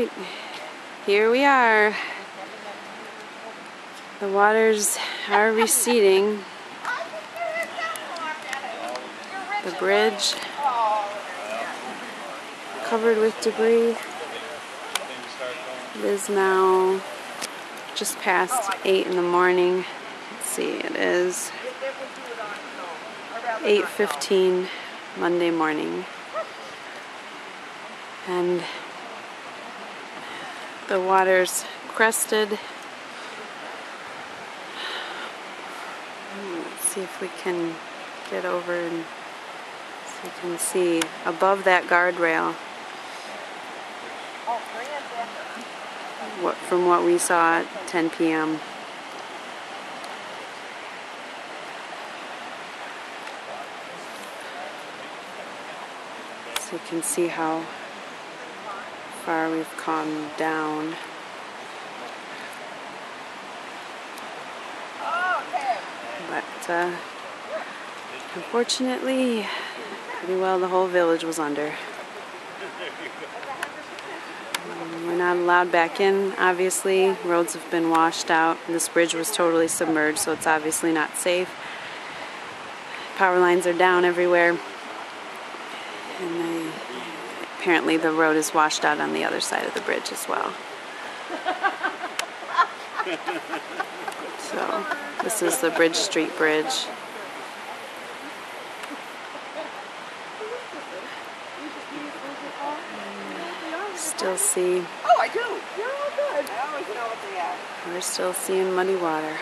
right, here we are. The waters are receding. The bridge covered with debris. It is now just past 8 in the morning. Let's see, it is 8:15 Monday morning. And the water's crested. Let's see if we can get over and so you can see above that guardrail from what we saw at 10 p.m. So you can see how far we've come down. But unfortunately, pretty well the whole village was under. We're not allowed back in, obviously. Roads have been washed out. This bridge was totally submerged, so it's obviously not safe. Power lines are down everywhere. And apparently the road is washed out on the other side of the bridge as well. So this is the Bridge Street Bridge. Still see. Oh, I do. You're all good. I always know what they are. We're still seeing muddy water.